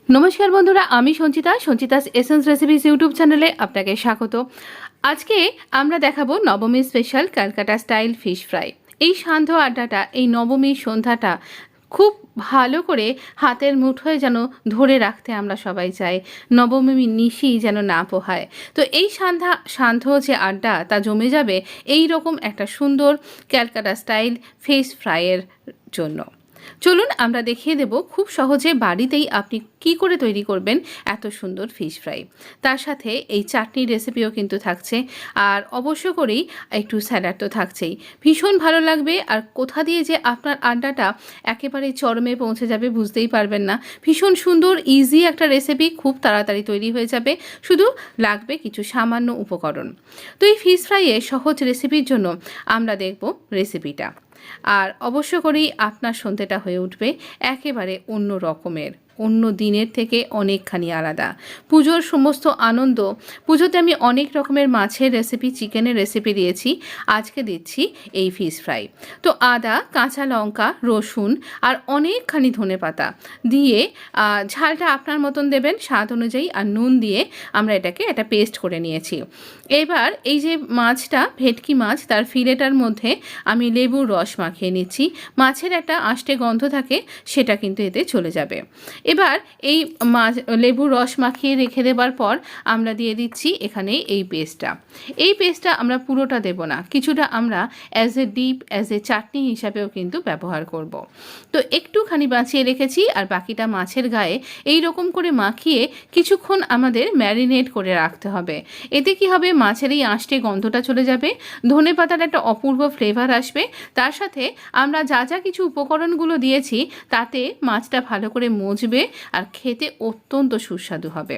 नमस्कार बंधुरा आमी Sanchita Sanchita's essence recipes YouTube चैनेले आपनाके स्वागत। आज के आमरा देखाबो Navami special Kolkata style fish fry. এই শান্ত আড্ডাটা এই নবমীর সন্ধ্যাটা খুব ভালো করে হাতের মুঠোয় যেন ধরে রাখতে আমরা সবাই চাই, নবমীর নিশি যেন না পোহায়। তো এই শান্ত যে আড্ডা তা জমে যাবে এই রকম একটা সুন্দর ক্যালকাটা স্টাইল ফিশ ফ্রাইয়ের জন্য। চলুন আমরা দেখিয়ে দেব খুব সহজে বাড়িতেই আপনি কি করে তৈরি করবেন এত সুন্দর ফিশ ফ্রাই। তার সাথে এই চাটনির রেসিপিও কিন্তু থাকছে, আর অবশ্য করেই একটু স্যালাড তো থাকছেই। ভীষণ ভালো লাগবে, আর কোথা দিয়ে যে আপনার আড্ডাটা একেবারে চরমে পৌঁছে যাবে বুঝতেই পারবেন না। ভীষণ সুন্দর ইজি একটা রেসিপি, খুব তাড়াতাড়ি তৈরি হয়ে যাবে, শুধু লাগবে কিছু সামান্য উপকরণ। তো এই ফিশ ফ্রাইয়ের সহজ রেসিপির জন্য আমরা দেখব রেসিপিটা, আর অবশ্য করেই আপনার সন্ধ্যাটা হয়ে উঠবে একেবারে অন্য রকমের, অন্য দিনের থেকে অনেকখানি আলাদা। পুজোর সমস্ত আনন্দ, পুজোতে আমি অনেক রকমের মাছের রেসিপি, চিকেনের রেসিপি দিয়েছি, আজকে দিচ্ছি এই ফিশ ফ্রাই। তো আদা, কাঁচা লঙ্কা, রসুন আর অনেকখানি ধনেপাতা দিয়ে ঝালটা আপনার মতন দেবেন স্বাদ অনুযায়ী, আর নুন দিয়ে আমরা এটাকে একটা পেস্ট করে নিয়েছি। এবার এই যে মাছটা, ভেটকি মাছ, তার ফিলেটার মধ্যে আমি লেবুর রস মাখিয়ে নিচ্ছি। মাছের একটা আষ্টে গন্ধ থাকে, সেটা কিন্তু এতে চলে যাবে। এবার এই মাছ লেবুর রস মাখিয়ে রেখে দেবার পর আমরা দিয়ে দিচ্ছি এখানে এই পেস্টটা। এই পেস্টটা আমরা পুরোটা দেব না, কিছুটা আমরা as a dip, as a chutney হিসাবেও কিন্তু ব্যবহার করব। তো একটুখানি বাঁচিয়ে রেখেছি, আর বাকিটা মাছের গায়ে এই রকম করে মাখিয়ে কিছুক্ষণ আমাদের ম্যারিনেট করে রাখতে হবে। এতে কি হবে, মাছের এই আঁশটে গন্ধটা চলে যাবে, ধনেপাতার একটা অপূর্ব ফ্লেভার আসবে, তার সাথে আমরা যা যা কিছু উপকরণগুলো দিয়েছি তাতে মাছটা ভালো করে মজবে আর খেতে অত্যন্ত সুস্বাদু হবে।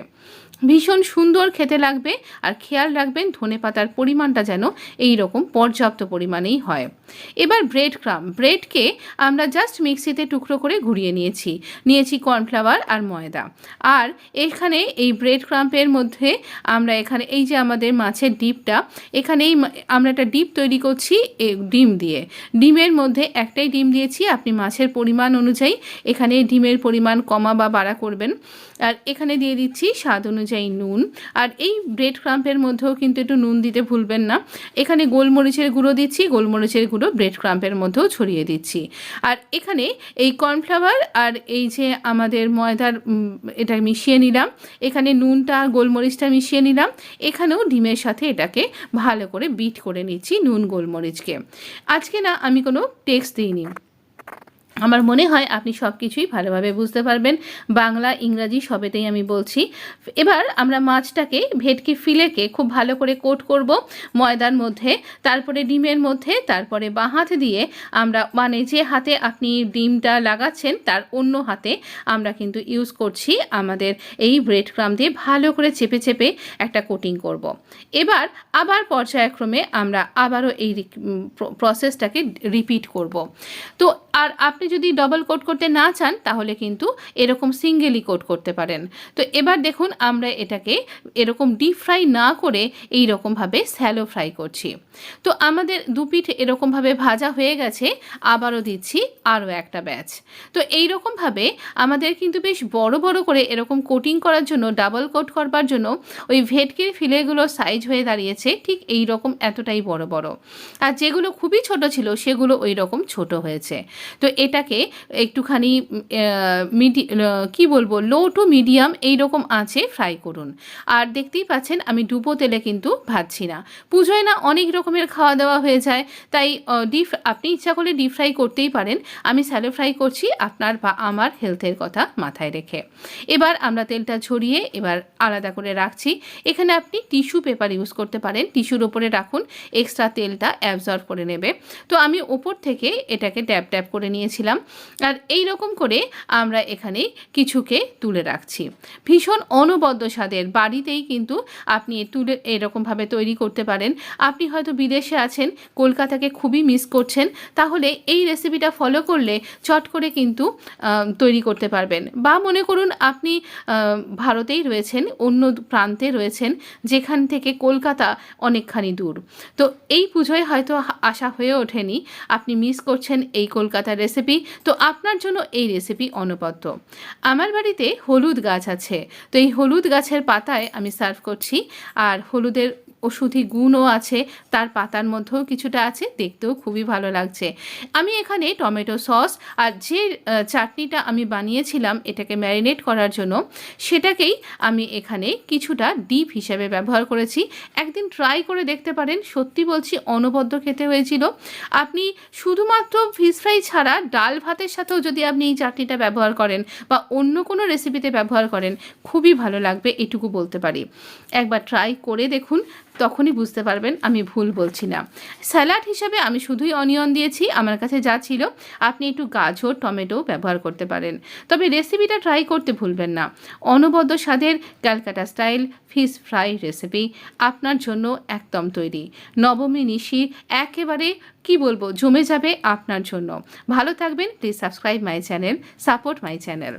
ভীষণ সুন্দর খেতে লাগবে, আর খেয়াল রাখবেন ধনেপাতার পরিমাণটা যেন এই রকম পর্যাপ্ত পরিমাণেই হয়। এবার ব্রেডকে আমরা জাস্ট মিক্সিতে টুকরো করে ঘুরিয়ে নিয়েছি কর্নফ্লাওয়ার আর ময়দা। আর এখানে এই ব্রেড ক্রাম্পের মধ্যে আমরা এখানে এই যে আমাদের মাছের ডিপটা, এখানেই আমরা একটা ডিপ তৈরি করছি ডিম দিয়ে। ডিমের মধ্যে একটাই ডিম দিয়েছি, আপনি মাছের পরিমাণ অনুযায়ী এখানে ডিমের পরিমাণ কমা বা বাড়া করবেন। আর এখানে দিয়ে দিচ্ছি স্বাদ অনুযায়ী নুন, আর এই ব্রেড ক্রাম্পের মধ্যেও কিন্তু একটু নুন দিতে ভুলবেন না। এখানে গোলমরিচের গুঁড়ো দিচ্ছি, গোলমরিচের গুঁড়ো ব্রেড ক্রাম্পের মধ্যেও ছড়িয়ে দিচ্ছি। আর এখানে এই কর্নফ্লাওয়ার আর এই যে আমাদের ময়দার এটা মিশিয়ে নিলাম, এখানে নুনটা আর গোলমরিচটা মিশিয়ে নিলাম, এখানেও ডিমের সাথে এটাকে ভালো করে বিট করে নিচ্ছি নুন গোলমরিচকে। আজকে না আমি কোনো টেক্সট দিইনি, আমার মনে হয় আপনি সব কিছুই ভালোভাবে বুঝতে পারবেন, বাংলা ইংরাজি সবেতেই আমি বলছি। এবার আমরা মাছটাকে, ভেটকি ফিলেকে খুব ভালো করে কোট করব ময়দার মধ্যে, তারপরে ডিমের মধ্যে, তারপরে বাঁ হাত দিয়ে আমরা, মানে যে হাতে আপনি ডিমটা লাগাচ্ছেন তার অন্য হাতে আমরা কিন্তু ইউজ করছি আমাদের এই ব্রেড ক্রাম্ব দিয়ে ভালো করে চেপে চেপে একটা কোটিং করব। এবার আবার পর্যায়ক্রমে আমরা আবারও এই প্রসেসটাকে রিপিট করব। তো আর আপনি যদি ডবল কোট করতে না চান তাহলে কিন্তু এরকম সিঙ্গেলই কোট করতে পারেন। তো এবার দেখুন আমরা এটাকে এরকম ডিপ ফ্রাই না করে এই রকমভাবে স্যালো ফ্রাই করছি। তো আমাদের দুপিঠ এরকমভাবে ভাজা হয়ে গেছে, আবারও দিচ্ছি আরও একটা ব্যাচ। তো এই রকমভাবে আমাদের কিন্তু বেশ বড় বড় করে এরকম কোটিং করার জন্য, ডাবল কোট করবার জন্য ওই ভেটকির ফিলেগুলো সাইজ হয়ে দাঁড়িয়েছে ঠিক এই রকম এতটাই বড় বড়, আর যেগুলো খুবই ছোট ছিল সেগুলো ওই রকম ছোট হয়েছে। তো এটাকে একটুখানি লো টু মিডিয়াম এই রকম আঁচে ফ্রাই করুন। আর দেখতেই পাচ্ছেন আমি ডুবো তেলে কিন্তু ভাজছি না, পুজোয় না অনেক রকমের খাওয়া দাওয়া হয়ে যায়, তাই আপনি ইচ্ছা করলে ডিপ ফ্রাই করতেই পারেন, আমি স্যালো ফ্রাই করছি আপনার বা আমার হেলথের কথা মাথায় রেখে। এবার আমরা তেলটা ছড়িয়ে এবার আলাদা করে রাখছি। এখানে আপনি টিস্যু পেপার ইউজ করতে পারেন, টিস্যুর ওপরে রাখুন, এক্সট্রা তেলটা অ্যাবজর্ব করে নেবে। তো আমি ওপর থেকে এটাকে ট্যাপ ট্যাপ করে নিয়েছিলাম, আর এই রকম করে আমরা এখানে কিছুকে তুলে রাখছি। ভীষণ অনবদ্য স্বাদের, বাড়িতেই কিন্তু আপনি এরকমভাবে তৈরি করতে পারেন। আপনি হয়তো বিদেশে আছেন, কলকাতাকে খুবই মিস করছেন, তাহলে এই রেসিপিটা ফলো করলে চট করে কিন্তু তৈরি করতে পারবেন। বা মনে করুন আপনি ভারতেই রয়েছেন, অন্য প্রান্তে রয়েছেন যেখান থেকে কলকাতা অনেকখানি দূর, তো এই পুজোয় হয়তো আসা হয়ে ওঠেনি, আপনি মিস করছেন এই কলকাতা পাতার রেসিপি, তো আপনার জন্য এই রেসিপি অনবদ্য। আমার বাড়িতে হলুদ গাছ আছে, তো এই হলুদ গাছের পাতায় আমি সার্ভ করছি। আর হলুদের ওষুধি গুণও আছে, তার পাতার মধ্যেও কিছুটা আছে, দেখতেও খুবই ভালো লাগছে। আমি এখানে টমেটো সস আর যে চাটনিটা আমি বানিয়েছিলাম এটাকে ম্যারিনেট করার জন্য, সেটাকেই আমি এখানে কিছুটা ডিপ হিসেবে ব্যবহার করেছি। একদিন ট্রাই করে দেখতে পারেন, সত্যি বলছি অনবদ্য খেতে হয়েছিল। আপনি শুধুমাত্র ফিশ ফ্রাই ছাড়া ডাল ভাতের সাথেও যদি আপনি এই চাটনিটা ব্যবহার করেন বা অন্য কোনো রেসিপিতে ব্যবহার করেন, খুবই ভালো লাগবে, এটুকু বলতে পারি। একবার ট্রাই করে দেখুন, তখনই বুঝতে পারবেন আমি ভুল বলছি না। স্যালাড হিসাবে আমি শুধুই অনিয়ন দিয়েছি, আমার কাছে যা ছিল। আপনি একটু গাজর টমেটো ব্যবহার করতে পারেন, তবে রেসিপিটা ট্রাই করতে ভুলবেন না। অনবদ্য স্বাদের Calcutta style fish fry recipe আপনার জন্য একদম তৈরি। নবমী নিশি একেবারে কি বলবো, জমে যাবে আপনার জন্য। ভালো থাকবেন, please subscribe my channel, support my channel.